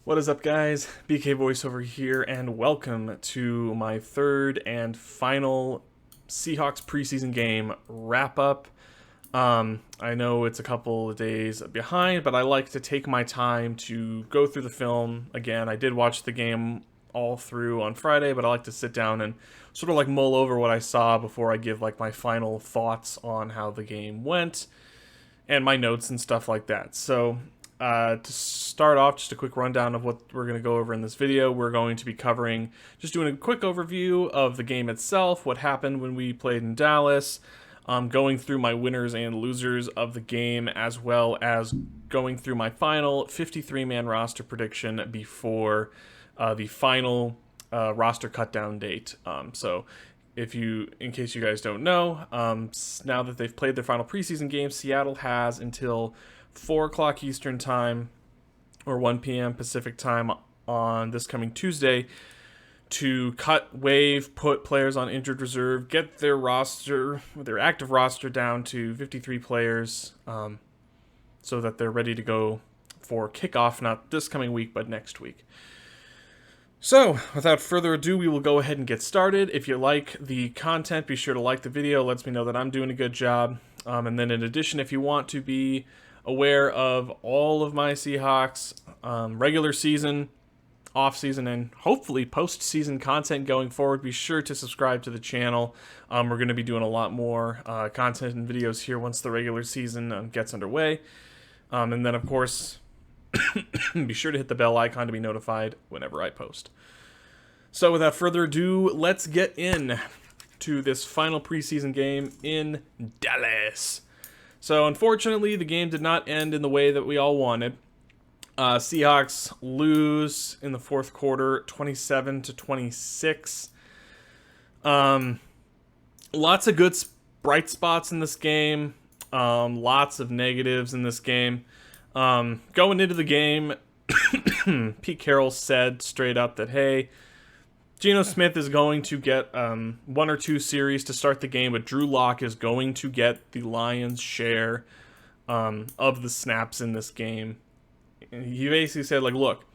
What is up, guys? BK voiceover here, and welcome to my third and final Seahawks preseason game wrap up. I know it's a couple of days behind, but I like to take my time to go through the film. Again, I did watch the game all through on Friday, but I like to sit down and sort of like mull over what I saw before I give like my final thoughts on how the game went and my notes and stuff like that. So to start off, just a quick rundown of what we're going to go over in this video. We're going to be covering, just doing a quick overview of the game itself, what happened when we played in Dallas, going through my winners and losers of the game, as well as going through my final 53-man roster prediction before the final roster cutdown date. So in case you guys don't know, now that they've played their final preseason game, Seattle has until 4 o'clock Eastern time or 1 p.m. Pacific time on this coming Tuesday to cut, waive, put players on injured reserve, get their roster, their active roster down to 53 players, so that they're ready to go for kickoff, not this coming week, but next week. So, without further ado, we will go ahead and get started. If you like the content, be sure to like the video. It lets me know that I'm doing a good job. And then in addition, if you want to be aware of all of my Seahawks regular season, off-season, and hopefully post-season content going forward, be sure to subscribe to the channel. We're going to be doing a lot more content and videos here once the regular season gets underway. And then, of course, be sure to hit the bell icon to be notified whenever I post. So without further ado, let's get in to this final preseason game in Dallas. So unfortunately, the game did not end in the way that we all wanted. Seahawks lose in the fourth quarter, 27-26. Lots of good bright spots in this game. Lots of negatives in this game. Going into the game, Pete Carroll said straight up that, hey, Gino Smith is going to get 1 or 2 series to start the game, but Drew Lock is going to get the lion's share of the snaps in this game. And he basically said, like, look,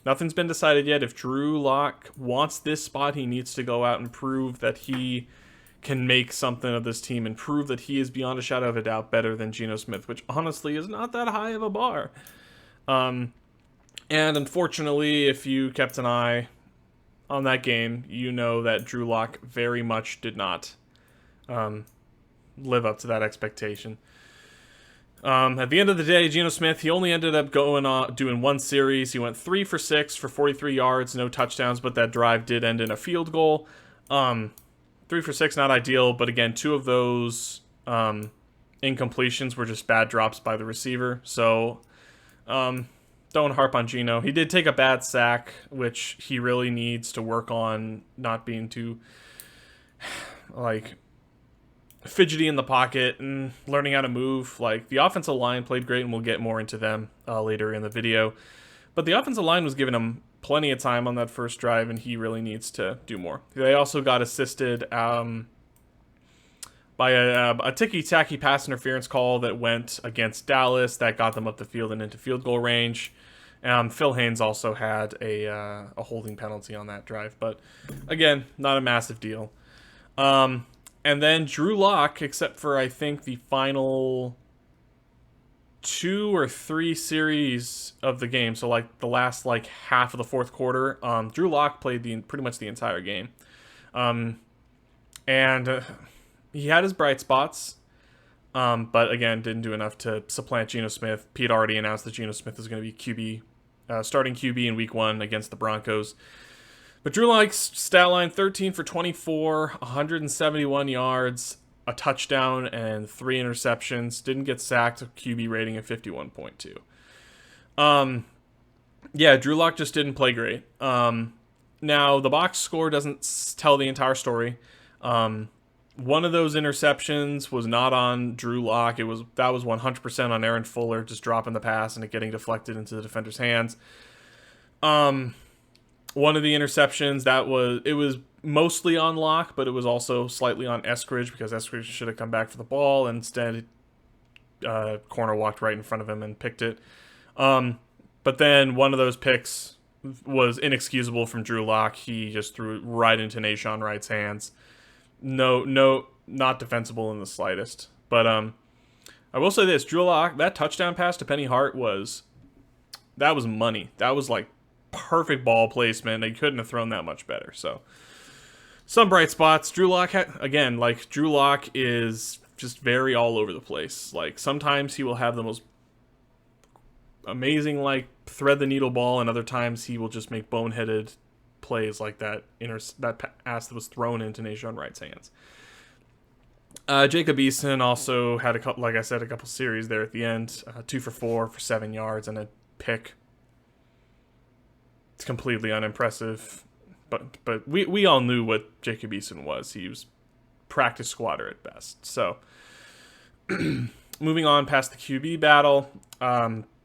nothing's been decided yet. If Drew Lock wants this spot, he needs to go out and prove that he can make something of this team and prove that he is beyond a shadow of a doubt better than Gino Smith, which honestly is not that high of a bar. And unfortunately, if you kept an eye on that game, you know that Drew Lock very much did not live up to that expectation. At the end of the day, Gino Smith, he only ended up doing 1 series. He went 3 for 6 for 43 yards, no touchdowns, but that drive did end in a field goal. 3 for 6, not ideal, but again, 2 of those incompletions were just bad drops by the receiver. So, don't harp on Gino. He did take a bad sack, which he really needs to work on not being too, like, fidgety in the pocket and learning how to move. Like, the offensive line played great, and we'll get more into them later in the video. But the offensive line was giving him plenty of time on that first drive, and he really needs to do more. They also got assisted by a ticky-tacky pass interference call that went against Dallas that got them up the field and into field goal range. Phil Haynes also had a holding penalty on that drive, but again, not a massive deal. And then Drew Lock, except for I think the final 2 or 3 series of the game, so like the last like half of the fourth quarter, Drew Lock played pretty much the entire game. And he had his bright spots, but again, didn't do enough to supplant Gino Smith. Pete already announced that Gino Smith is going to be starting QB in week 1 against the Broncos. But Drew Lock's stat line, 13 for 24, 171 yards, a touchdown, and 3 interceptions. Didn't get sacked, a QB rating of 51.2. Yeah, Drew Lock just didn't play great. Now, the box score doesn't tell the entire story. One of those interceptions was not on Drew Lock. That was 100% on Aaron Fuller, just dropping the pass and it getting deflected into the defender's hands. One of the interceptions, it was mostly on Lock, but it was also slightly on Eskridge because Eskridge should have come back for the ball. Instead, corner walked right in front of him and picked it. But then one of those picks was inexcusable from Drew Lock. He just threw it right into Nahshon Wright's hands. No, not defensible in the slightest. But I will say this: Drew Lock, that touchdown pass to Penny Hart was money. That was like perfect ball placement. They couldn't have thrown that much better. So some bright spots. Drew Lock Drew Lock is just very all over the place. Like sometimes he will have the most amazing like thread the needle ball, and other times he will just make boneheaded plays like that pass that was thrown into Nahshon Wright's hands. Jacob Eason also had a couple series there at the end, 2 for 4 for 7 yards and a pick. It's completely unimpressive, but we all knew what Jacob Eason was. He was practice squatter at best. So moving on past the QB battle,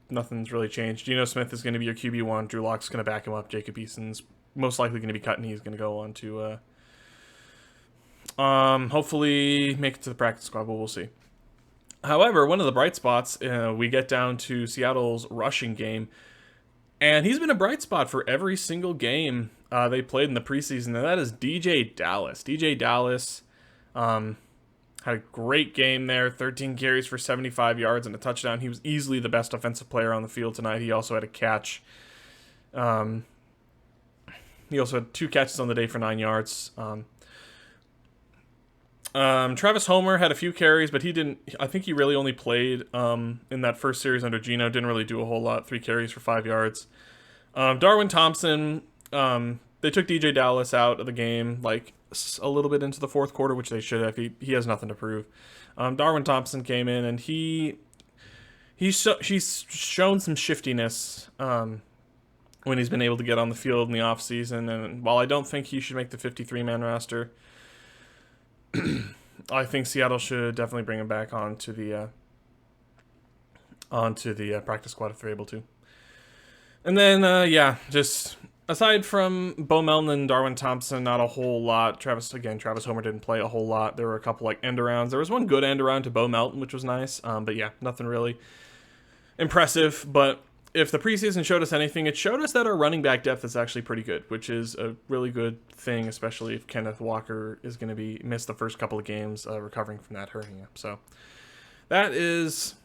nothing's really changed. Gino Smith is going to be your QB1. Drew Lock's going to back him up. Jacob Eason's most likely going to be cut, and he's going to go on to hopefully make it to the practice squad, but we'll see. However, one of the bright spots, we get down to Seattle's rushing game, and he's been a bright spot for every single game they played in the preseason, and that is DJ Dallas. DJ Dallas had a great game there, 13 carries for 75 yards and a touchdown. He was easily the best offensive player on the field tonight. He also had a catch. He also had 2 catches on the day for 9 yards. Travis Homer had a few carries, but I think he really only played in that first series under Gino. Didn't really do a whole lot. 3 carries for 5 yards. Darwin Thompson, they took DJ Dallas out of the game like a little bit into the fourth quarter, which they should have. He has nothing to prove. Darwin Thompson came in, and he's shown some shiftiness when he's been able to get on the field in the offseason. And while I don't think he should make the 53-man roster, I think Seattle should definitely bring him back onto the practice squad if they're able to. And then, just aside from Bo Melton and Darwin Thompson, not a whole lot. Travis Homer didn't play a whole lot. There were a couple like end arounds. There was one good end around to Bo Melton, which was nice. But yeah, nothing really impressive. But if the preseason showed us anything, it showed us that our running back depth is actually pretty good, which is a really good thing, especially if Kenneth Walker is going to be missed the first couple of games recovering from that hernia. So that's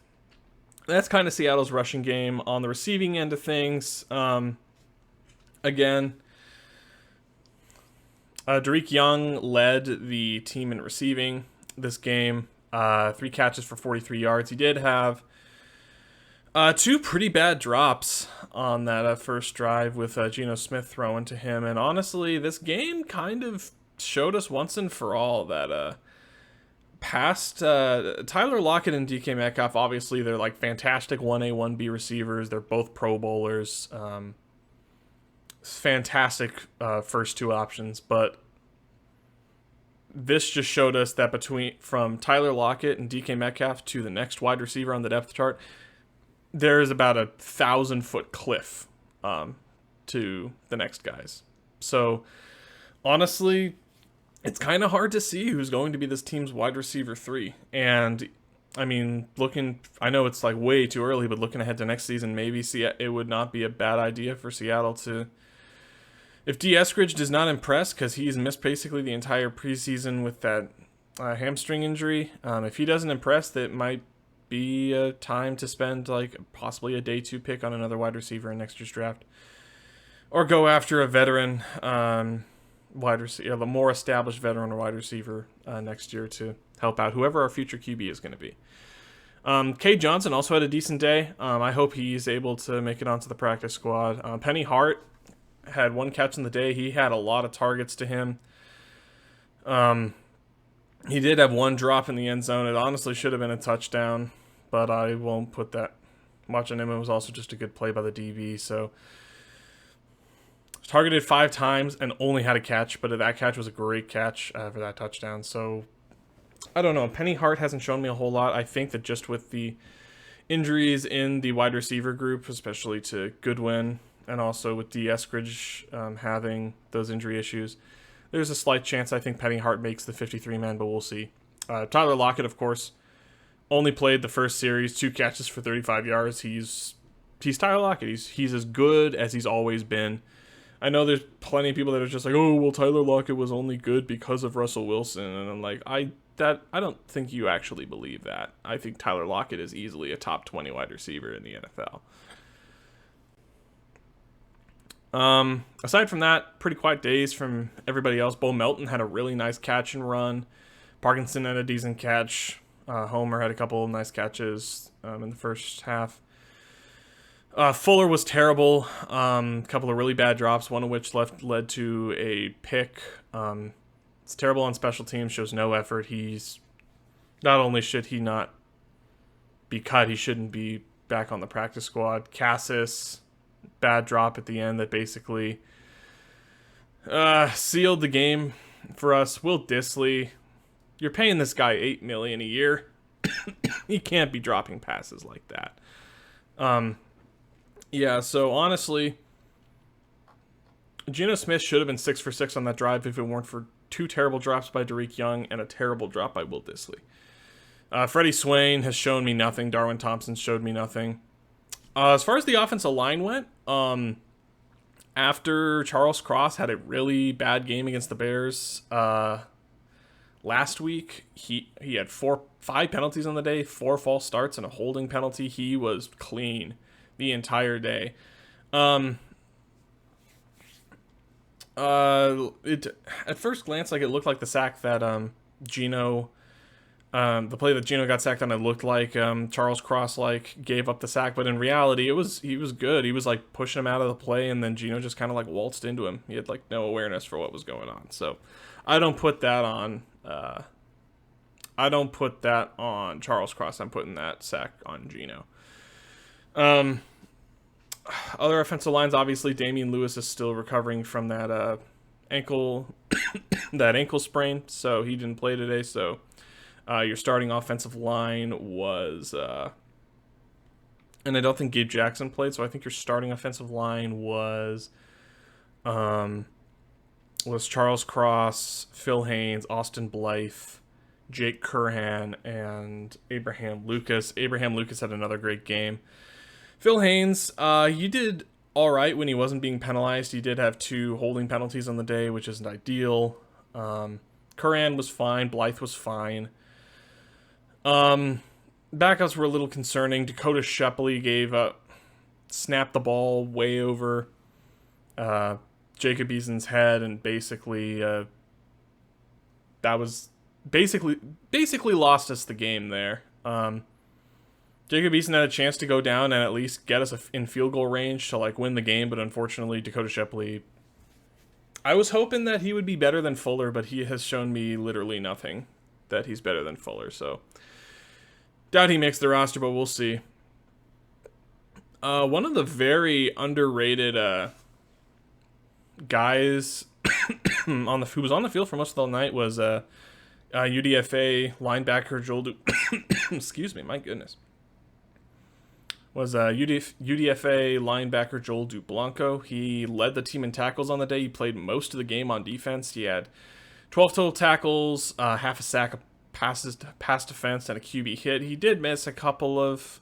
kind of Seattle's rushing game. On the receiving end of things, again, Tyreke Young led the team in receiving this game. 3 catches for 43 yards. He did have 2 pretty bad drops on that first drive with Gino Smith throwing to him. And honestly, this game kind of showed us once and for all that past Tyler Lockett and DK Metcalf, obviously they're like fantastic 1A, 1B receivers. They're both Pro Bowlers. Fantastic first 2 options. But this just showed us that from Tyler Lockett and DK Metcalf to the next wide receiver on the depth chart, there is about 1,000-foot cliff to the next guys. So, honestly, it's kind of hard to see who's going to be this team's wide receiver 3. And, I mean, I know it's like way too early, but looking ahead to next season, maybe it would not be a bad idea for Seattle to... If D. Eskridge does not impress, because he's missed basically the entire preseason with that hamstring injury, if he doesn't impress, that might be a time to spend like possibly a day 2 pick on another wide receiver in next year's draft, or go after a veteran wide receiver, a more established veteran or wide receiver next year to help out whoever our future QB is going to be. Cade Johnson also had a decent day. I hope he's able to make it onto the practice squad. Penny Hart had 1 catch in the day. He had a lot of targets to him. He did have 1 drop in the end zone. It honestly should have been a touchdown, but I won't put that much on him. It was also just a good play by the DB. So targeted 5 times and only had a catch, but that catch was a great catch for that touchdown. So I don't know. Penny Hart hasn't shown me a whole lot. I think that just with the injuries in the wide receiver group, especially to Goodwin, and also with D. Eskridge having those injury issues, there's a slight chance I think Penny Hart makes the 53-man, but we'll see. Tyler Lockett, of course, only played the first series, 2 catches for 35 yards. He's he's Tyler Lockett. He's as good as he's always been. I know there's plenty of people that are just like, oh, well, Tyler Lockett was only good because of Russell Wilson. And I'm like, I don't think you actually believe that. I think Tyler Lockett is easily a top 20 wide receiver in the NFL. Aside from that, pretty quiet days from everybody else. Bo Melton had a really nice catch and run. Parkinson had a decent catch. Homer had a couple of nice catches in the first half. Fuller was terrible. A couple of really bad drops, one of which led to a pick. It's terrible on special teams, shows no effort. He's not only should he not be cut, he shouldn't be back on the practice squad. Cassis, bad drop at the end that basically sealed the game for us. Will Dissly, you're paying this guy $8 million a year. He can't be dropping passes like that. Yeah, so honestly, Gino Smith should have been 6 for 6 on that drive if it weren't for 2 terrible drops by Tyreke Young and a terrible drop by Will Dissly. Freddy Swain has shown me nothing. Darwin Thompson showed me nothing. As far as the offensive line went, after Charles Cross had a really bad game against the Bears last week, he had 5 penalties on the day, 4 false starts, and a holding penalty. He was clean the entire day. At first glance, it looked like the sack that Gino, the play that Gino got sacked on, it looked like Charles Cross gave up the sack, but in reality, he was good. He was pushing him out of the play, and then Gino just kind of waltzed into him. He had no awareness for what was going on. So I don't put that on. I don't put that on Charles Cross. I'm putting that sack on Gino. Other offensive lines, obviously, Damian Lewis is still recovering from that ankle sprain, so he didn't play today. So your starting offensive line was, and I don't think Gabe Jackson played, so I think your starting offensive line was Charles Cross, Phil Haynes, Austin Blythe, Jake Curhan, and Abraham Lucas. Abraham Lucas had another great game. Phil Haynes, he did all right when he wasn't being penalized. He did have 2 holding penalties on the day, which isn't ideal. Curran was fine. Blythe was fine. Backups were a little concerning. Dakota Shepley snapped the ball way over Jacob Eason's head, and basically that was basically lost us the game there. Jacob Eason had a chance to go down and at least get us in field goal range to win the game, but unfortunately Dakota Shepley, I was hoping that he would be better than Fuller, but he has shown me literally nothing that he's better than Fuller, so doubt he makes the roster, but we'll see. One of the very underrated guys who was on the field for most of the night was UDFA linebacker Joel excuse me, my goodness. Was UDFA linebacker Joel Dublanco. He led the team in tackles on the day. He played most of the game on defense. He had 12 total tackles, half a sack, pass defense, and a QB hit. He did miss a couple of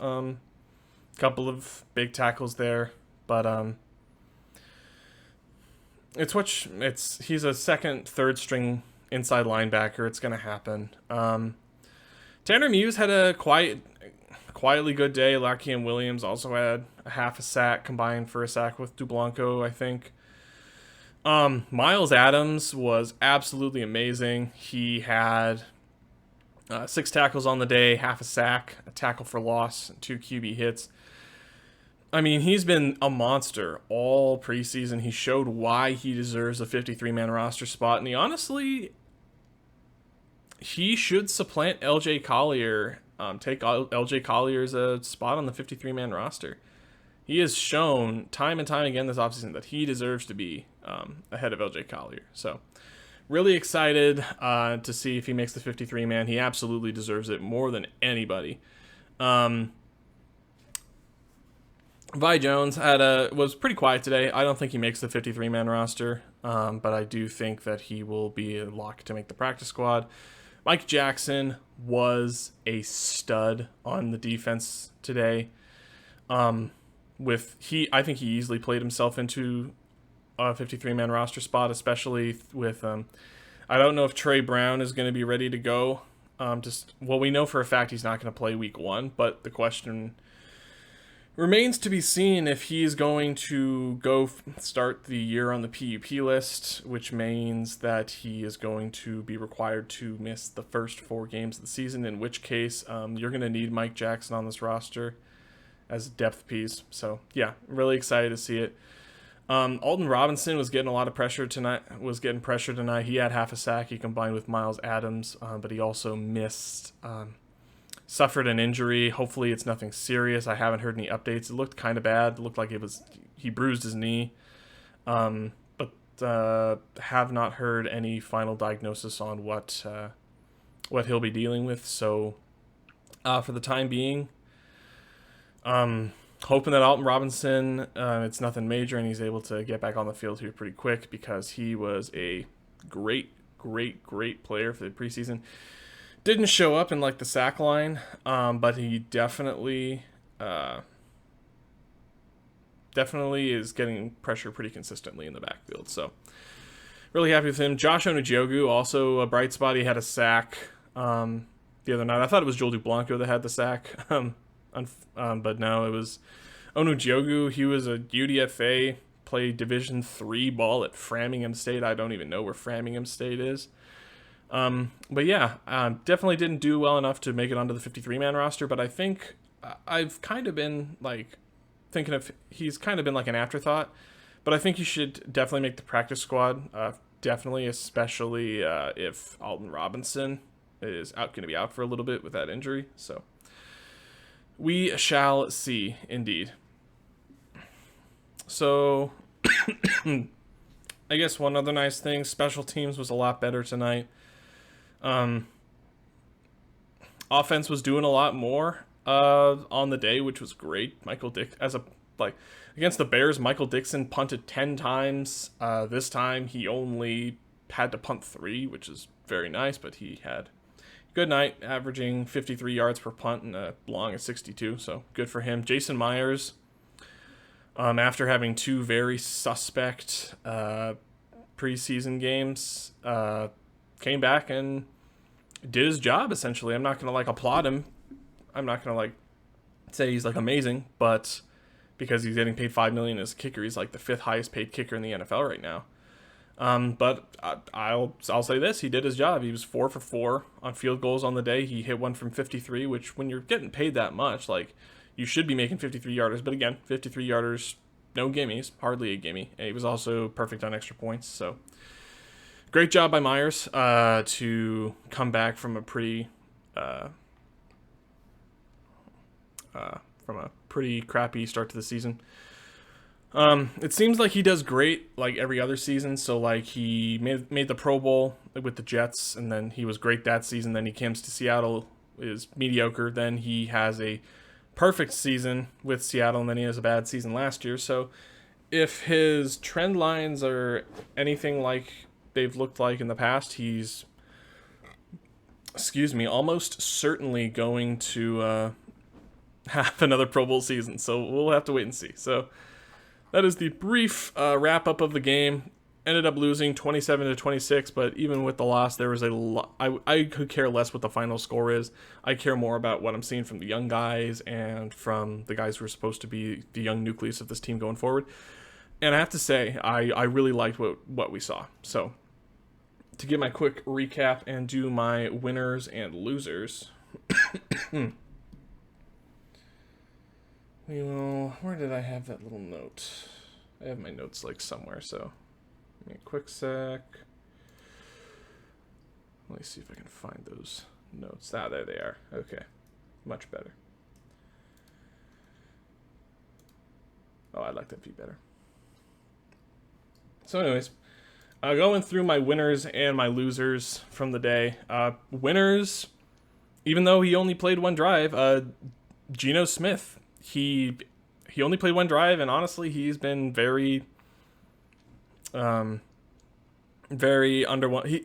big tackles there, but he's a second, third string inside linebacker. It's gonna happen. Tanner Muse had a quietly good day. Lakeem Williams also had a half a sack combined for a sack with Dublanco, I think. Miles Adams was absolutely amazing. He had 6 tackles on the day, half a sack, a tackle for loss, and 2 QB hits. I mean, he's been a monster all preseason. He showed why he deserves a 53-man roster spot, and he should supplant LJ Collier. Take LJ Collier's spot on the 53-man roster. He has shown time and time again this offseason that he deserves to be ahead of LJ Collier. So, really excited to see if he makes the 53-man. He absolutely deserves it more than anybody. Vi Jones was pretty quiet today. I don't think he makes the 53-man roster, but I do think that he will be a lock to make the practice squad. Mike Jackson was a stud on the defense today. I think he easily played himself into a 53-man roster spot, especially with I don't know if Trey Brown is going to be ready to go. We know for a fact he's not going to play week 1, but the question remains to be seen if he's going to go start the year on the PUP list, which means that he is going to be required to miss the first 4 games of the season, in which case you're going to need Mike Jackson on this roster as a depth piece. So, yeah, really excited to see it. Aldon Robinson was getting a lot of pressure tonight. He had half a sack. He combined with Miles Adams, but he also missed... suffered an injury. Hopefully it's nothing serious. I haven't heard any updates. It looked kind of bad. It looked like he bruised his knee. But have not heard any final diagnosis on what he'll be dealing with. So for the time being, hoping that Aldon Robinson, it's nothing major and he's able to get back on the field here pretty quick, because he was a great player for the preseason. Didn't show up in the sack line, but he definitely is getting pressure pretty consistently in the backfield. So really happy with him. Josh Onujiogu, also a bright spot. He had a sack the other night. I thought it was Joel Dublanco that had the sack, but no, it was Onujiogu. He was a UDFA, played Division III ball at Framingham State. I don't even know where Framingham State is. But yeah, definitely didn't do well enough to make it onto the 53-man roster, but I think I've kind of been thinking of, he's kind of been like an afterthought, but I think he should definitely make the practice squad, definitely, especially if Aldon Robinson is going to be out for a little bit with that injury. So we shall see, indeed. So I guess one other nice thing, special teams was a lot better tonight. Offense was doing a lot more on the day, which was great. Against the Bears, Michael Dixon punted 10 times. This time he only had to punt 3, which is very nice, but he had a good night, averaging 53 yards per punt and a long of 62, so good for him. Jason Myers, after having 2 very suspect preseason games, came back and did his job, essentially. I'm not going to applaud him. I'm not going to say he's amazing, but because he's getting paid $5 million as a kicker, he's the 5th highest paid kicker in the NFL right now. But I'll say this, he did his job. He was 4 for 4 on field goals on the day. He hit one from 53, which when you're getting paid that much, you should be making 53 yarders. But again, 53 yarders, no gimmies, hardly a gimme. And he was also perfect on extra points, so great job by Myers to come back from a pretty crappy start to the season. It seems like he does great every other season. So he made the Pro Bowl with the Jets, and then he was great that season. Then he comes to Seattle, is mediocre. Then he has a perfect season with Seattle, and then he has a bad season last year. So if his trend lines are anything like they've looked like in the past, he's almost certainly going to have another Pro Bowl season. So we'll have to wait and see. So that is the brief wrap up of the game. Ended up losing 27-26, but even with the loss, there was a lot. I could care less what the final score is. I care more about what I'm seeing from the young guys and from the guys who are supposed to be the young nucleus of this team going forward. And I have to say, I really liked what we saw. So to give my quick recap and do my winners and losers. Where did I have that little note? I have my notes somewhere, so give me a quick sec. Let me see if I can find those notes. There they are. Okay, much better. Oh, I like that feed better. So anyways, going through my winners and my losers from the day. Winners, even though he only played one drive, Gino Smith. He only played one drive, and honestly, he's been very underwhelming.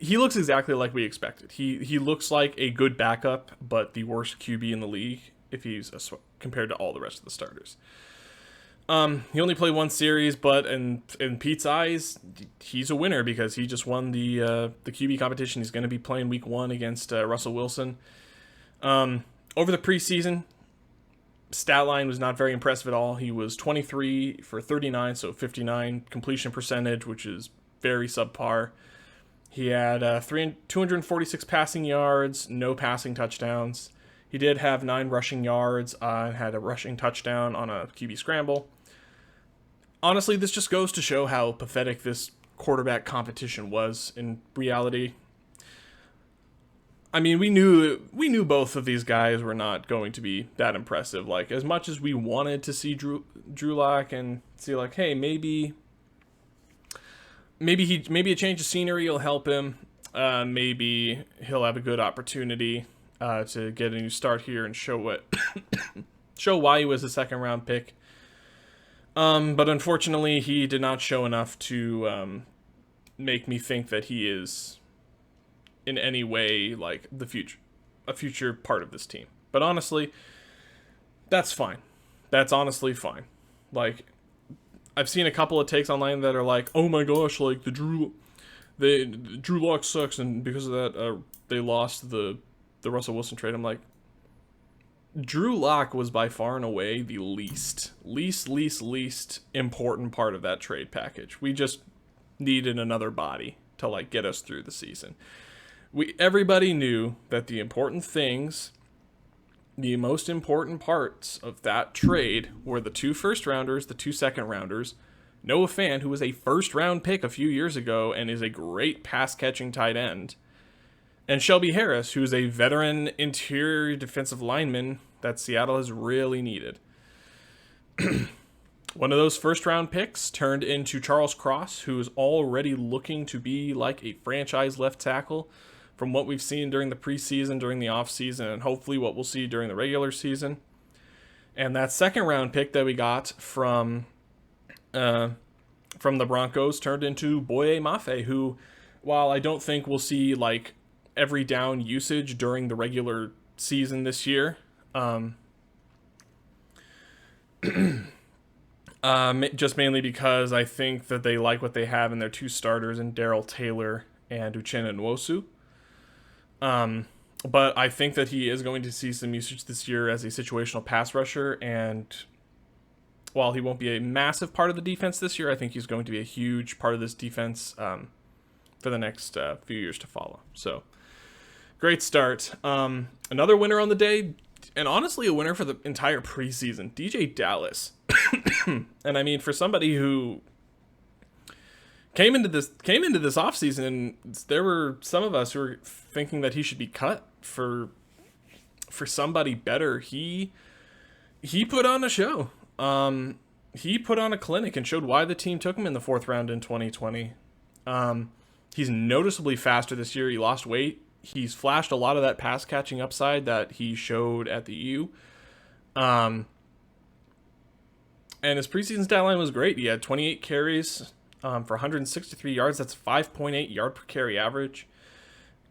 He looks exactly like we expected. He looks like a good backup, but the worst QB in the league if he's compared to all the rest of the starters. He only played one series, but in Pete's eyes, he's a winner because he just won the QB competition. He's going to be playing Week 1 against Russell Wilson. Over the preseason, stat line was not very impressive at all. He was 23 for 39, so 59 completion percentage, which is very subpar. He had 246 passing yards, no passing touchdowns. He did have 9 rushing yards and had a rushing touchdown on a QB scramble. Honestly, this just goes to show how pathetic this quarterback competition was in reality. I mean, we knew both of these guys were not going to be that impressive. Like, as much as we wanted to see Drew Lock and see, like, hey, maybe a change of scenery will help him. Maybe he'll have a good opportunity to get a new start here and show why he was a second round pick. But unfortunately, he did not show enough to make me think that he is in any way like a future part of this team. But honestly, that's fine. That's honestly fine. Like, I've seen a couple of takes online that are like, "Oh my gosh, like Drew Lock sucks, and because of that, they lost the Russell Wilson trade." I'm like, Drew Lock was by far and away the least important part of that trade package. We just needed another body to like get us through the season. Everybody knew that the most important parts of that trade were the 2 first rounders, the 2 second rounders, Noah Fant, who was a first round pick a few years ago and is a great pass catching tight end, and Shelby Harris, who is a veteran interior defensive lineman that Seattle has really needed. One of those first-round picks turned into Charles Cross, who is already looking to be like a franchise left tackle from what we've seen during the preseason, during the offseason, and hopefully what we'll see during the regular season. And that second-round pick that we got from the Broncos turned into Boye Mafe, who, while I don't think we'll see like every down usage during the regular season this year, just mainly because I think that they like what they have in their 2 starters in Darrell Taylor and Uchenna Nwosu. But I think that he is going to see some usage this year as a situational pass rusher, and while he won't be a massive part of the defense this year, I think he's going to be a huge part of this defense for the next few years to follow. So, great start. Another winner on the day, and honestly a winner for the entire preseason, DJ Dallas. And I mean, for somebody who came into this offseason, and there were some of us who were thinking that he should be cut for somebody better. He put on a show. He put on a clinic and showed why the team took him in the 4th round in 2020. He's noticeably faster this year. He lost weight. He's flashed a lot of that pass catching upside that he showed at the U. And his preseason stat line was great. He had 28 carries for 163 yards. That's 5.8 yard per carry average.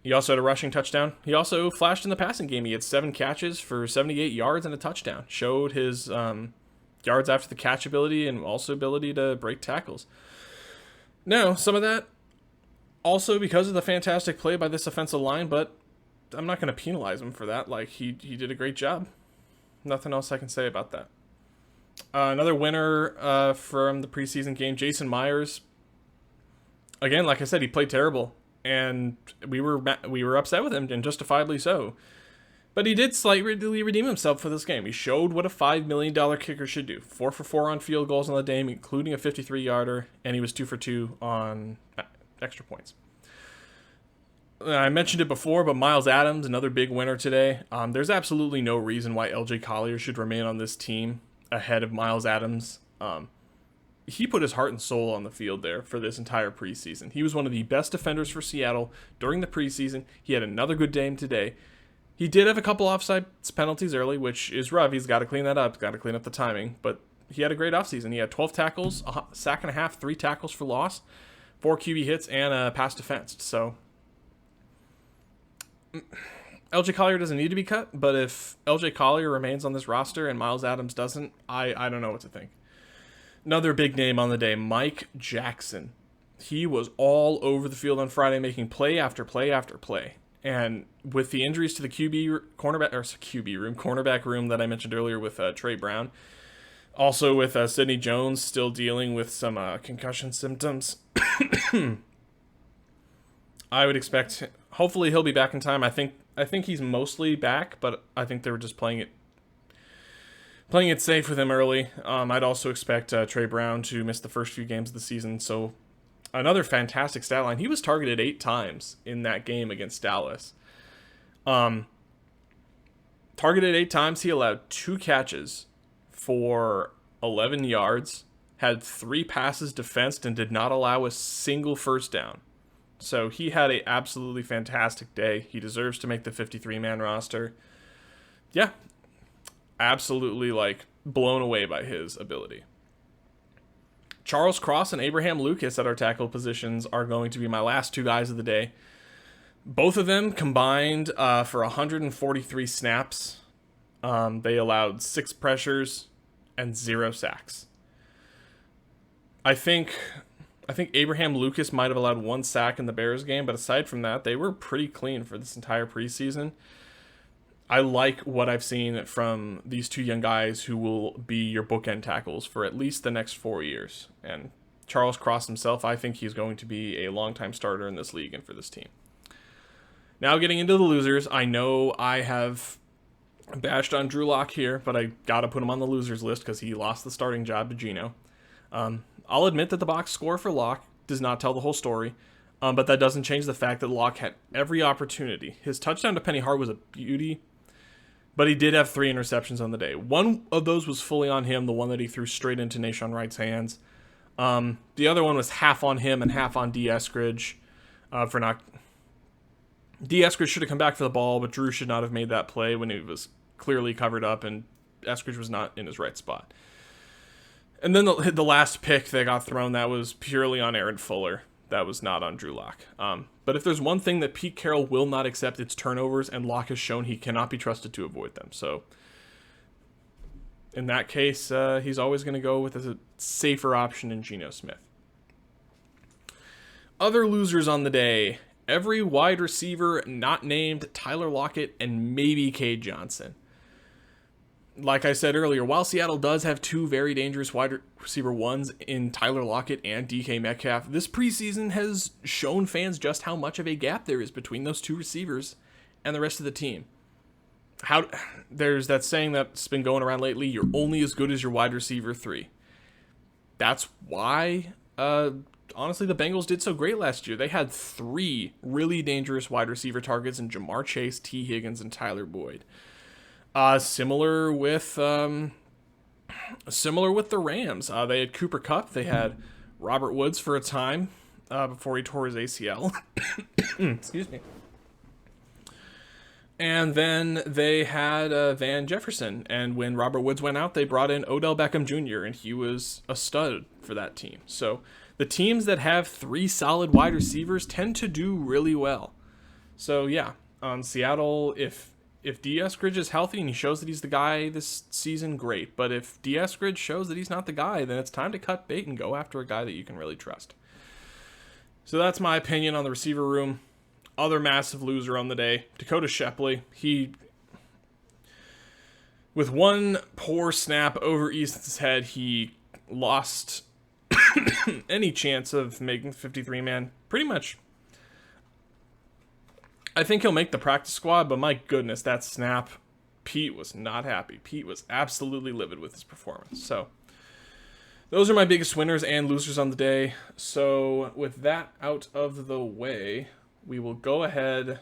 He also had a rushing touchdown. He also flashed in the passing game. He had 7 catches for 78 yards and a touchdown. Showed his yards after the catch ability and also ability to break tackles. Now, some of that also because of the fantastic play by this offensive line, but I'm not going to penalize him for that. Like, he did a great job. Nothing else I can say about that. Another winner from the preseason game, Jason Myers. Again, like I said, he played terrible, and we were upset with him, and justifiably so. But he did slightly redeem himself for this game. He showed what a $5 million kicker should do. 4 for 4 on field goals on the day, including a 53-yarder, and he was 2 for 2 on extra points. I mentioned it before, but Miles Adams, another big winner today. There's absolutely no reason why LJ Collier should remain on this team ahead of Miles Adams. He put his heart and soul on the field there for this entire preseason. He was one of the best defenders for Seattle during the preseason. He had another good game today. He did have a couple offside penalties early, which is rough. He's got to clean that up. He's got to clean up the timing. But he had a great offseason. He had 12 tackles, a sack and a half, 3 tackles for loss, 4 QB hits, and a pass defense. So LJ Collier doesn't need to be cut, but if LJ Collier remains on this roster and Miles Adams doesn't, I don't know what to think. Another big name on the day, Mike Jackson. He was all over the field on Friday, making play after play after play. And with the injuries to the cornerback room that I mentioned earlier with Trey Brown, also with Sidney Jones still dealing with some concussion symptoms, I would expect. Hopefully, he'll be back in time. I think he's mostly back, but I think they were just playing it safe with him early. I'd also expect Trey Brown to miss the first few games of the season. So another fantastic stat line. He was targeted 8 times in that game against Dallas. Targeted 8 times. He allowed 2 catches for 11 yards, had 3 passes defensed, and did not allow a single first down. So he had an absolutely fantastic day. He deserves to make the 53-man roster. Yeah, absolutely blown away by his ability. Charles Cross and Abraham Lucas at our tackle positions are going to be my last 2 guys of the day. Both of them combined for 143 snaps. They allowed 6 pressures and 0 sacks. I think Abraham Lucas might have allowed 1 sack in the Bears game, but aside from that, they were pretty clean for this entire preseason. I like what I've seen from these 2 young guys who will be your bookend tackles for at least the next 4 years. And Charles Cross himself, I think he's going to be a long-time starter in this league and for this team. Now getting into the losers, I know I have bashed on Drew Lock here, but I got to put him on the losers list because he lost the starting job to Gino. I'll admit that the box score for Lock does not tell the whole story, but that doesn't change the fact that Lock had every opportunity. His touchdown to Penny Hart was a beauty, but he did have 3 interceptions on the day. One of those was fully on him, the one that he threw straight into Nahshon Wright's hands. The other one was half on him and half on D. Eskridge for not... D. Eskridge should have come back for the ball, but Drew should not have made that play when he was clearly covered up and Eskridge was not in his right spot. And then the last pick that got thrown, that was purely on Aaron Fuller. That was not on Drew Lock. But if there's one thing that Pete Carroll will not accept, it's turnovers, and Lock has shown he cannot be trusted to avoid them. So in that case, he's always going to go with a safer option in Gino Smith. Other losers on the day, every wide receiver not named Tyler Lockett and maybe Cade Johnson. Like I said earlier, while Seattle does have 2 very dangerous wide receiver ones in Tyler Lockett and DK Metcalf, this preseason has shown fans just how much of a gap there is between those 2 receivers and the rest of the team. There's that saying that's been going around lately, you're only as good as your wide receiver 3. That's why, honestly, the Bengals did so great last year. They had 3 really dangerous wide receiver targets in Jamar Chase, T. Higgins, and Tyler Boyd. Similar with the Rams. They had Cooper Kupp. They had Robert Woods for a time before he tore his ACL. Excuse me. And then they had Van Jefferson. And when Robert Woods went out, they brought in Odell Beckham Jr., and he was a stud for that team. So the teams that have 3 solid wide receivers tend to do really well. So yeah, Seattle, if D. Eskridge is healthy and he shows that he's the guy this season, great. But if D. Eskridge shows that he's not the guy, then it's time to cut bait and go after a guy that you can really trust. So that's my opinion on the receiver room. Other massive loser on the day, Dakota Shepley. He, with 1 poor snap over Easton's head, he lost any chance of making 53-man. Pretty much. I think he'll make the practice squad, but my goodness, that snap, Pete was not happy. Pete was absolutely livid with his performance. So those are my biggest winners and losers on the day. So with that out of the way, we will go ahead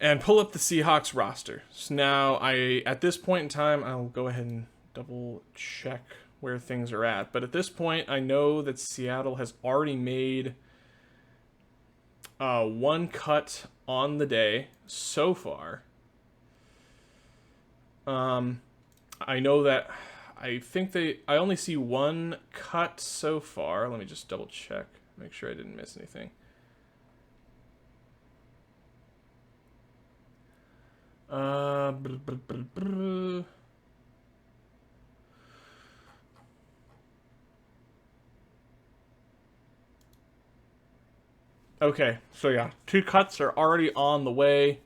and pull up the Seahawks roster. So now, at this point in time, I'll go ahead and double check where things are at. But at this point, I know that Seattle has already made 1 cut on the day so far. I know that I only see 1 cut so far. Let me just double check, make sure I didn't miss anything. Okay, so yeah, 2 cuts are already on the way.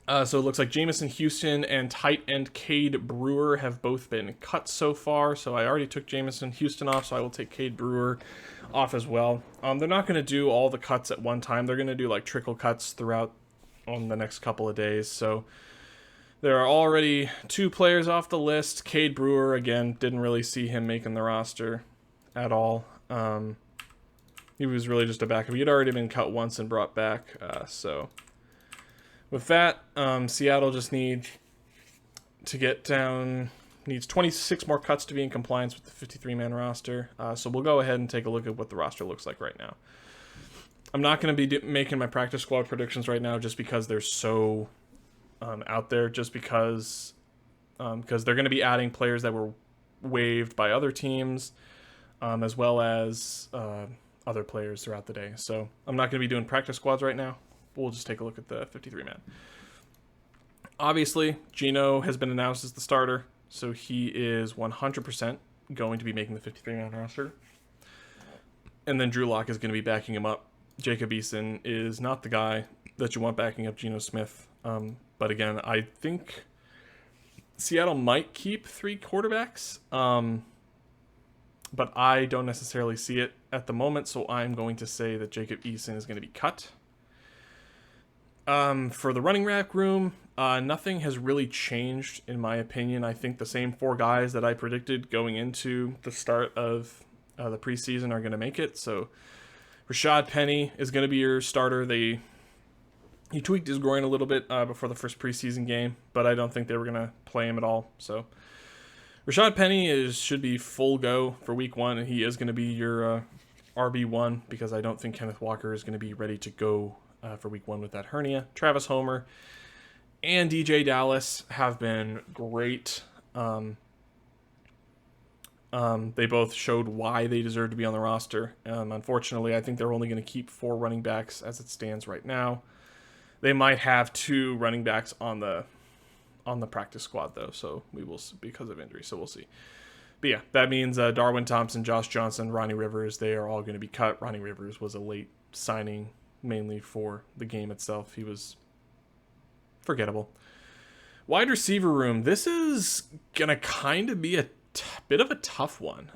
So it looks like Jamison Houston and tight end Cade Brewer have both been cut so far. So I already took Jamison Houston off, so I will take Cade Brewer off as well. They're not going to do all the cuts at one time. They're going to do like trickle cuts throughout on the next couple of days. So there are already 2 players off the list. Cade Brewer, again, didn't really see him making the roster at all. He was really just a backup. He had already been cut once and brought back, so... With that, Seattle just needs 26 more cuts to be in compliance with the 53-man roster. So we'll go ahead and take a look at what the roster looks like right now. I'm not going to be making my practice squad predictions right now just because they're so out there, just because they're going to be adding players that were waived by other teams, as well as other players throughout the day. So I'm not going to be doing practice squads right now. We'll just take a look at the 53-man. Obviously, Gino has been announced as the starter, so he is 100% going to be making the 53-man roster. And then Drew Lock is going to be backing him up. Jacob Eason is not the guy that you want backing up Gino Smith. But again, I think Seattle might keep 3 quarterbacks, but I don't necessarily see it at the moment, so I'm going to say that Jacob Eason is going to be cut. For the running back room, nothing has really changed in my opinion. I think the same 4 guys that I predicted going into the start of the preseason are going to make it. So Rashad Penny is going to be your starter. He tweaked his groin a little bit before the first preseason game, but I don't think they were going to play him at all. So Rashad Penny should be full go for week 1, and he is going to be your RB1 because I don't think Kenneth Walker is going to be ready to go for week 1 with that hernia. Travis Homer and DJ Dallas have been great. They both showed why they deserve to be on the roster. Unfortunately, I think they're only going to keep 4 running backs as it stands right now. They might have 2 running backs on the practice squad though, so we will see, because of injury. So we'll see. But yeah, that means Darwin Thompson, Josh Johnson, Ronnie Rivers, they are all going to be cut. Ronnie Rivers was a late signing, mainly for the game itself. He was forgettable. Wide receiver room. This is going to kind of be a bit of a tough one.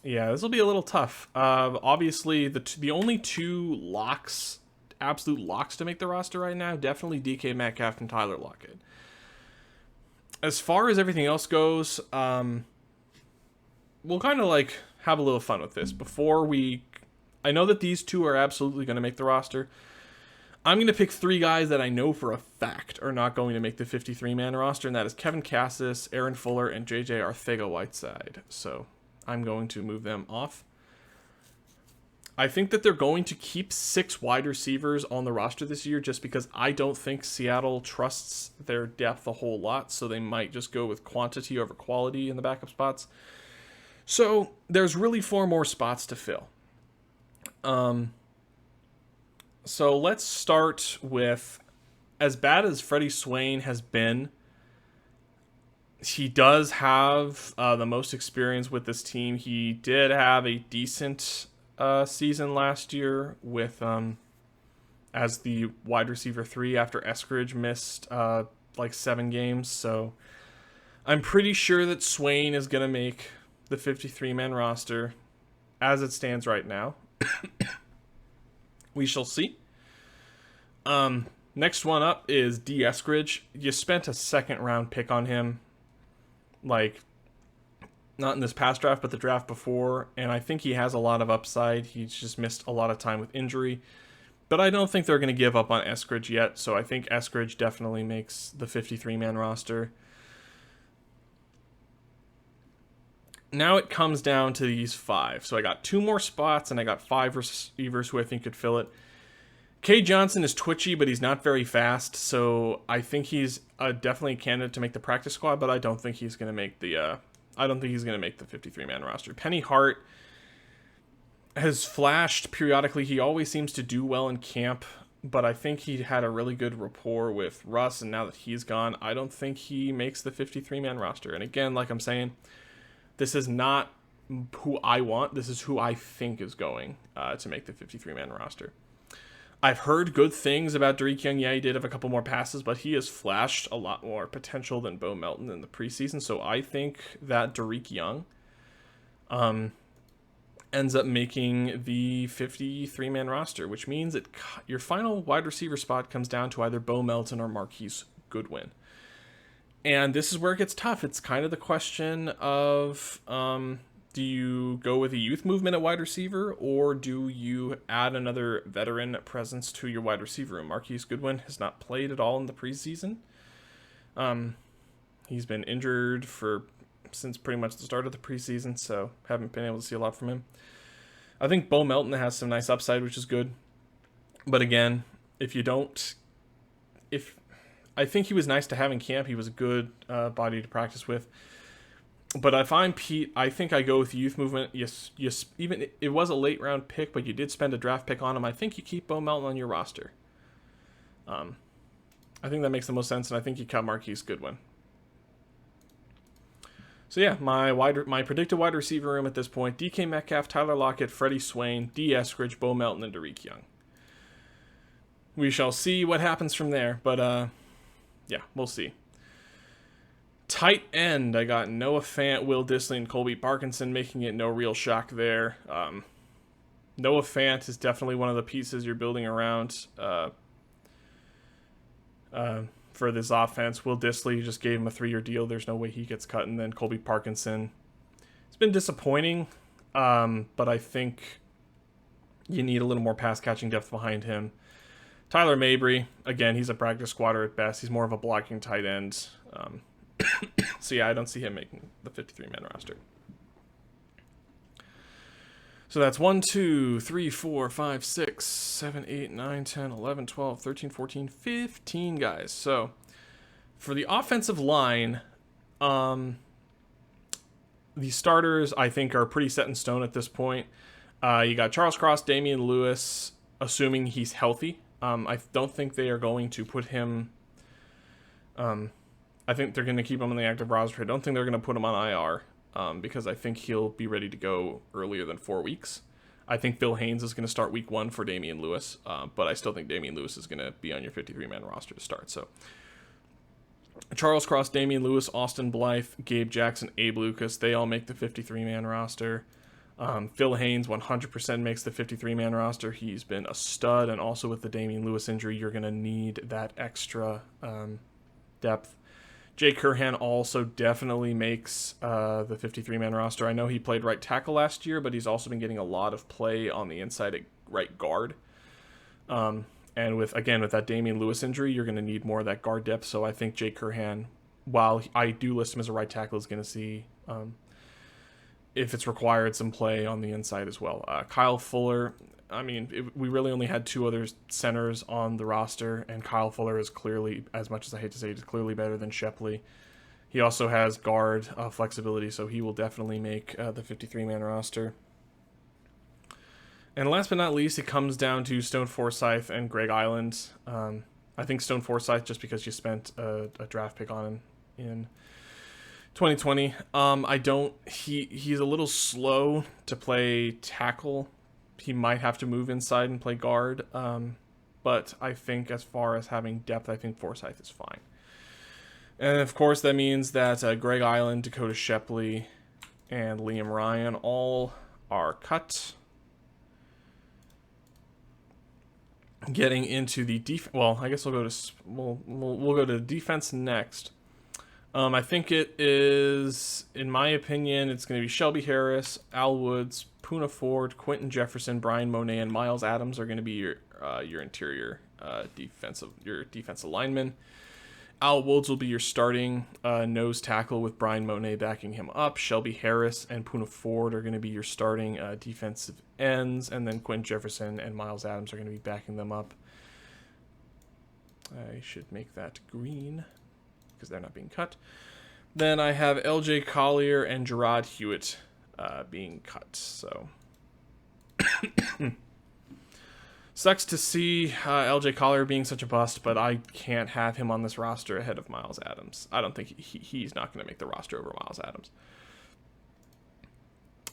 Yeah, this will be a little tough. Obviously, the only 2 locks, absolute locks to make the roster right now, definitely DK Metcalf and Tyler Lockett. As far as everything else goes, we'll kind of like have a little fun with this. I know that these 2 are absolutely going to make the roster. I'm going to pick 3 guys that I know for a fact are not going to make the 53-man roster, and that is Kevin Cassis, Aaron Fuller, and JJ Arcega-Whiteside. So I'm going to move them off. I think that they're going to keep 6 wide receivers on the roster this year just because I don't think Seattle trusts their depth a whole lot, so they might just go with quantity over quality in the backup spots. So there's really 4 more spots to fill. So let's start with, as bad as Freddy Swain has been, he does have the most experience with this team. He did have a decent season last year with as the wide receiver 3 after Eskridge missed like 7 games. So I'm pretty sure that Swain is going to make the 53-man roster as it stands right now. We shall see. Next one up is D. Eskridge. You spent a 2nd round pick on him, like, not in this past draft, but the draft before, and I think he has a lot of upside. He's just missed a lot of time with injury, but I don't think they're going to give up on Eskridge yet, so I think Eskridge definitely makes the 53-man roster. Now it comes down to these 5. So I got 2 more spots, and I got 5 receivers who I think could fill it. K. Johnson is twitchy, but he's not very fast, so I think he's definitely a candidate to make the practice squad, but I don't think he's going to make the 53-man roster. Penny Hart has flashed periodically. He always seems to do well in camp, but I think he had a really good rapport with Russ, and now that he's gone, I don't think he makes the 53-man roster. And again, like I'm saying, this is not who I want. This is who I think is going to make the 53-man roster. I've heard good things about Tyreke Young. Yeah, he did have a couple more passes, but he has flashed a lot more potential than Bo Melton in the preseason. So I think that Tyreke Young ends up making the 53-man roster, which means your final wide receiver spot comes down to either Bo Melton or Marquise Goodwin. And this is where it gets tough. It's kind of the question of, do you go with a youth movement at wide receiver, or do you add another veteran presence to your wide receiver room? Marquise Goodwin has not played at all in the preseason. He's been injured since pretty much the start of the preseason, so haven't been able to see a lot from him. I think Bo Melton has some nice upside, which is good. But again, I think he was nice to have in camp. He was a good body to practice with. But if I'm Pete, I think I go with youth movement. Yes, even it was a late round pick, but you did spend a draft pick on him. I think you keep Bo Melton on your roster. I think that makes the most sense, and I think you cut Marquise Goodwin. So yeah, my predicted wide receiver room at this point: DK Metcalf, Tyler Lockett, Freddy Swain, D. Eskridge, Bo Melton, and Tyreke Young. We shall see what happens from there, but yeah, we'll see. Tight end, I got Noah Fant, Will Dissly, and Colby Parkinson, making it no real shock there. Noah Fant is definitely one of the pieces you're building around for this offense. Will Dissly, just gave him a 3-year deal. There's no way he gets cut. And then Colby Parkinson, it's been disappointing, but I think you need a little more pass-catching depth behind him. Tyler Mabry, again, he's a practice squatter at best. He's more of a blocking tight end. So yeah, I don't see him making the 53-man roster. So that's 1, 2, 3, 4, 5, 6, 7, 8, 9, 10, 11, 12, 13, 14, 15 guys. So for the offensive line, the starters I think are pretty set in stone at this point. You got Charles Cross, Damian Lewis, assuming he's healthy. I don't think they are going to put him... I think they're going to keep him on the active roster. I don't think they're going to put him on IR because I think he'll be ready to go earlier than 4 weeks. I think Phil Haynes is going to start week 1 for Damian Lewis, but I still think Damian Lewis is going to be on your 53-man roster to start. So Charles Cross, Damian Lewis, Austin Blythe, Gabe Jackson, Abe Lucas, they all make the 53-man roster. Phil Haynes 100% makes the 53-man roster. He's been a stud, and also with the Damian Lewis injury, you're going to need that extra depth. Jay Curhan also definitely makes the 53-man roster. I know he played right tackle last year, but he's also been getting a lot of play on the inside at right guard. And with that Damian Lewis injury, you're going to need more of that guard depth. So I think Jay Curhan, while I do list him as a right tackle, is going to see, if it's required, some play on the inside as well. Kyle Fuller, we really only had 2 other centers on the roster, and Kyle Fuller is clearly, as much as I hate to say it, is clearly better than Shepley. He also has guard flexibility, so he will definitely make the 53-man roster. And last but not least, it comes down to Stone Forsythe and Greg Island. I think Stone Forsythe, just because you spent a draft pick on him in 2020. He's a little slow to play tackle. He might have to move inside and play guard. But I think as far as having depth, I think Forsythe is fine. And of course, that means that Greg Island, Dakota Shepley, and Liam Ryan all are cut. Getting into the defense. Well, I guess we'll go to defense next. I think it is, in my opinion, it's going to be Shelby Harris, Al Woods, Poona Ford, Quentin Jefferson, Brian Monet, and Miles Adams are going to be your interior defensive linemen. Al Woods will be your starting nose tackle with Brian Monet backing him up. Shelby Harris and Poona Ford are going to be your starting defensive ends, and then Quentin Jefferson and Miles Adams are going to be backing them up. I should make that green, because they're not being cut. Then I have LJ Collier and Gerard Hewitt being cut. So sucks to see LJ Collier being such a bust, but I can't have him on this roster ahead of Miles Adams. I don't think he's not going to make the roster over Miles Adams.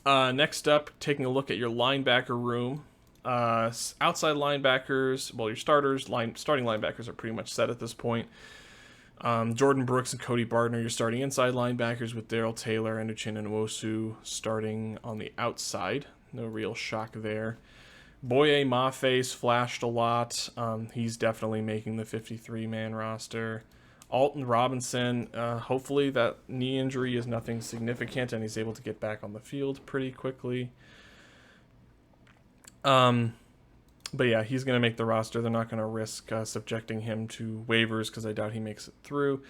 Next up, taking a look at your linebacker room. Outside linebackers, well, your starting linebackers are pretty much set at this point. Jordan Brooks and Cody Barton, your starting inside linebackers, with Darrell Taylor and Uchenna Nwosu starting on the outside. No real shock there. Boye Mafe flashed a lot. He's definitely making the 53-man roster. Aldon Robinson, hopefully that knee injury is nothing significant and he's able to get back on the field pretty quickly. But yeah, he's going to make the roster. They're not going to risk subjecting him to waivers because I doubt he makes it through.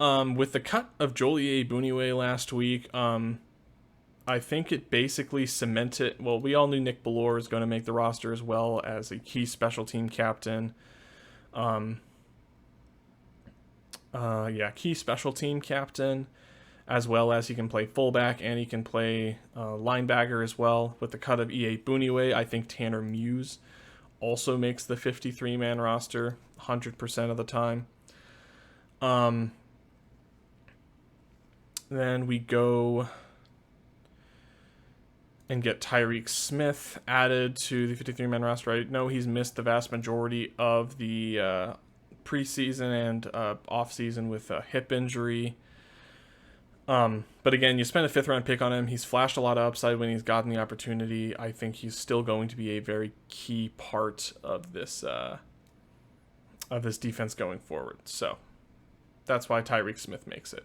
With the cut of Jolie Buniwe last week, I think it basically cemented... Well, we all knew Nick Bellore is going to make the roster as well as a key special team captain. Key special team captain, as well as he can play fullback and he can play linebacker as well. With the cut of E.A. Buniwe, I think Tanner Muse also makes the 53-man roster 100% of the time. Then we go and get Tyreke Smith added to the 53-man roster. I know he's missed the vast majority of the preseason and offseason with a hip injury. But again, you spend a 5th-round pick on him. He's flashed a lot of upside when he's gotten the opportunity. I think he's still going to be a very key part of this defense going forward. So that's why Tyreke Smith makes it.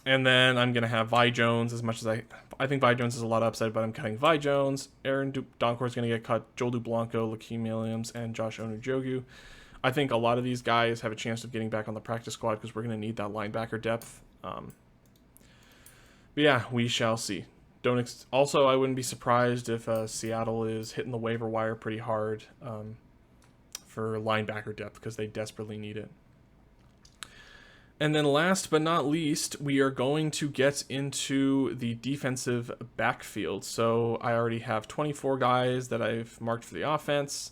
And then I'm going to have Vi Jones, as much as I think Vi Jones has a lot of upside, but I'm cutting Vi Jones. Aaron Donkor is going to get cut. Joel Dublanco, Lakeem Williams, and Josh Onujogu. I think a lot of these guys have a chance of getting back on the practice squad because we're going to need that linebacker depth. But yeah, we shall see. Also, I wouldn't be surprised if Seattle is hitting the waiver wire pretty hard for linebacker depth because they desperately need it. And then last but not least, we are going to get into the defensive backfield. So I already have 24 guys that I've marked for the offense.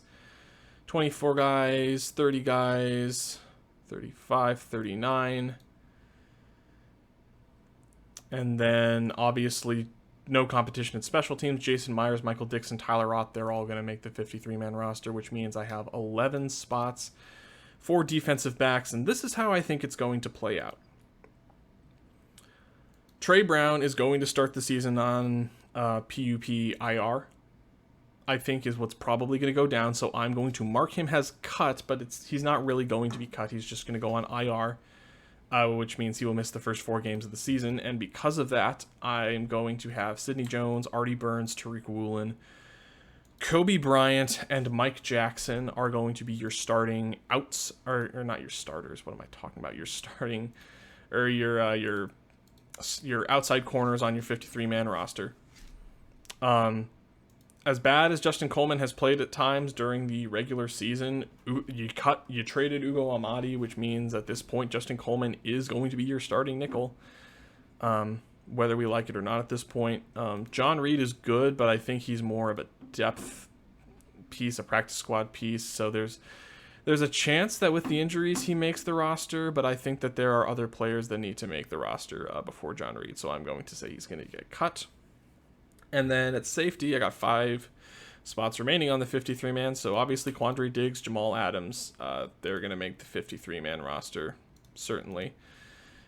24 guys, 30 guys, 35, 39. And then obviously no competition in special teams. Jason Myers, Michael Dixon, Tyler Roth, they're all going to make the 53-man roster, which means I have 11 spots for defensive backs, and this is how I think it's going to play out. Trey Brown is going to start the season on PUP IR, I think is what's probably going to go down, so I'm going to mark him as cut, but he's not really going to be cut. He's just going to go on IR, which means he will miss the first 4 games of the season, and because of that, I'm going to have Sidney Jones, Artie Burns, Tariq Woolen, Kobe Bryant, and Mike Jackson are going to be your starting outs, or not your starters. What am I talking about? Your starting, or your outside corners on your 53-man roster. As bad as Justin Coleman has played at times during the regular season, you traded Ugo Amadi, which means at this point Justin Coleman is going to be your starting nickel. Whether we like it or not at this point. John Reed is good, but I think he's more of a depth piece, a practice squad piece. So there's a chance that with the injuries he makes the roster, but I think that there are other players that need to make the roster before John Reed. So I'm going to say he's going to get cut. And then at safety, I got 5 spots remaining on the 53-man. So obviously Quandre Diggs, Jamal Adams, they're going to make the 53-man roster, certainly.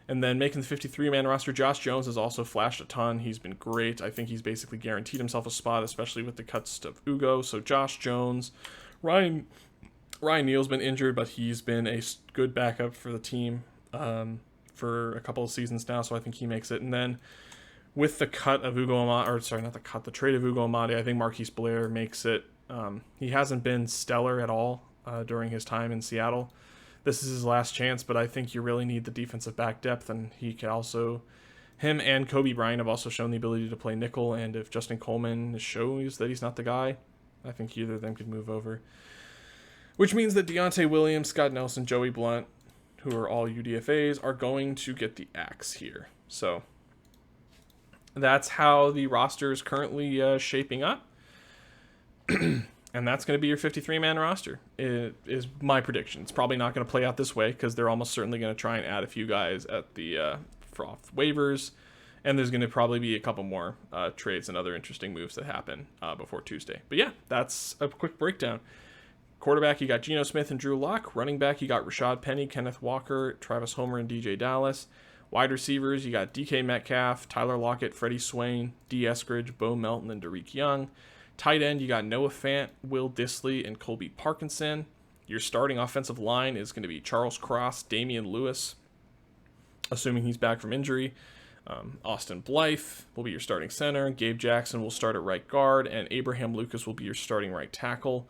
And then making the 53-man roster, Josh Jones has also flashed a ton. He's been great. I think he's basically guaranteed himself a spot, especially with the cuts of Ugo. So Josh Jones, Ryan Neal's been injured, but he's been a good backup for the team for a couple of seasons now, so I think he makes it. And then with the cut of Ugo Amadi, the trade of Ugo Amadi, I think Marquise Blair makes it. He hasn't been stellar at all during his time in Seattle. This is his last chance, but I think you really need the defensive back depth, and him and Kobe Bryant have also shown the ability to play nickel, and if Justin Coleman shows that he's not the guy, I think either of them could move over. Which means that Deontay Williams, Scott Nelson, Joey Blunt, who are all UDFAs, are going to get the axe here. So that's how the roster is currently shaping up. And that's going to be your 53-man roster, is my prediction. It's probably not going to play out this way because they're almost certainly going to try and add a few guys at the for off waivers And there's going to probably be a couple more trades and other interesting moves that happen before Tuesday. But yeah, that's a quick breakdown. Quarterback, you got Gino Smith and Drew Lock. Running back, you got Rashad Penny, Kenneth Walker, Travis Homer, and DJ Dallas. Wide receivers, you got DK Metcalf, Tyler Lockett, Freddy Swain, D. Eskridge, Bo Melton, and Tyreke Young. Tight end, you got Noah Fant, Will Dissly, and Colby Parkinson. Your starting offensive line is going to be Charles Cross, Damian Lewis, assuming he's back from injury. Austin Blythe will be your starting center. Gabe Jackson will start at right guard, and Abraham Lucas will be your starting right tackle.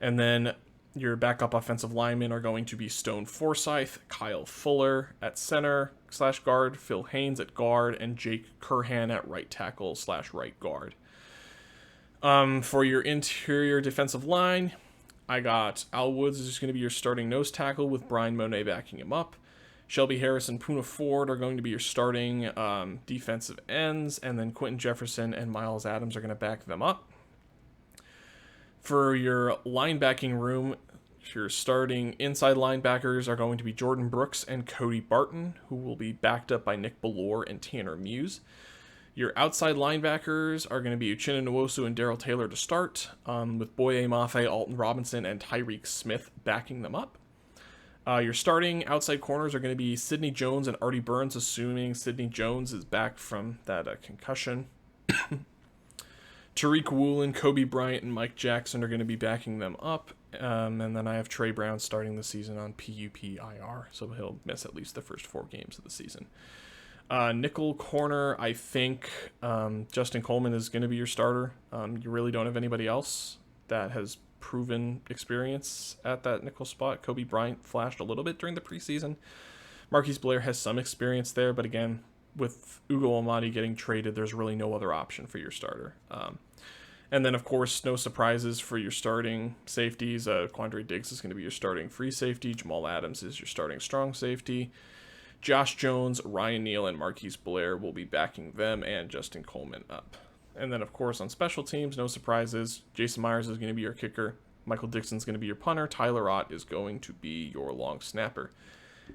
And then your backup offensive linemen are going to be Stone Forsythe, Kyle Fuller at center/guard, Phil Haynes at guard, and Jake Curhan at right tackle/right guard. For your interior defensive line, I got Al Woods is just going to be your starting nose tackle with Brian Monet backing him up. Shelby Harris and Poona Ford are going to be your starting defensive ends, and then Quentin Jefferson and Miles Adams are going to back them up. For your linebacking room, your starting inside linebackers are going to be Jordan Brooks and Cody Barton, who will be backed up by Nick Bellore and Tanner Muse. Your outside linebackers are going to be Uchenna Nwosu and Darrell Taylor to start, with Boye Mafe, Aldon Robinson, and Tyreke Smith backing them up. Your starting outside corners are going to be Sidney Jones and Artie Burns, assuming Sidney Jones is back from that concussion. Tariq Woolen, Kobe Bryant, and Mike Jackson are going to be backing them up. And then I have Trey Brown starting the season on PUP-IR, so he'll miss at least the first 4 games of the season. Nickel corner, I think Justin Coleman is going to be your starter. You really don't have anybody else that has proven experience at that nickel spot. Kobe Bryant flashed a little bit during the preseason. Marquise Blair has some experience there, but again, with Ugo Amadi getting traded, there's really no other option for your starter. And then, of course, no surprises for your starting safeties. Quandre Diggs is going to be your starting free safety. Jamal Adams is your starting strong safety. Josh Jones, Ryan Neal, and Marquise Blair will be backing them and Justin Coleman up. And then, of course, on special teams, no surprises. Jason Myers is going to be your kicker. Michael Dixon's going to be your punter. Tyler Ott is going to be your long snapper.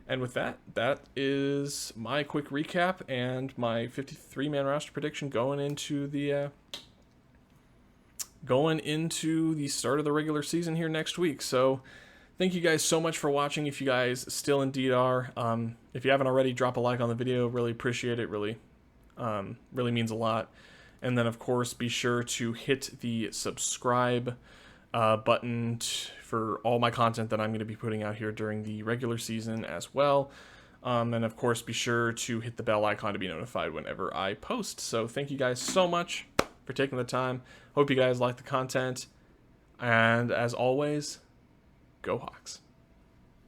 And with that, that is my quick recap and my 53-man roster prediction going into the start of the regular season here next week. So thank you guys so much for watching. If you guys still indeed are, if you haven't already, drop a like on the video. Really appreciate it. Really means a lot. And then, of course, be sure to hit the subscribe button for all my content that I'm going to be putting out here during the regular season as well. And, of course, be sure to hit the bell icon to be notified whenever I post. So thank you guys so much for taking the time. Hope you guys like the content. And, as always, go Hawks.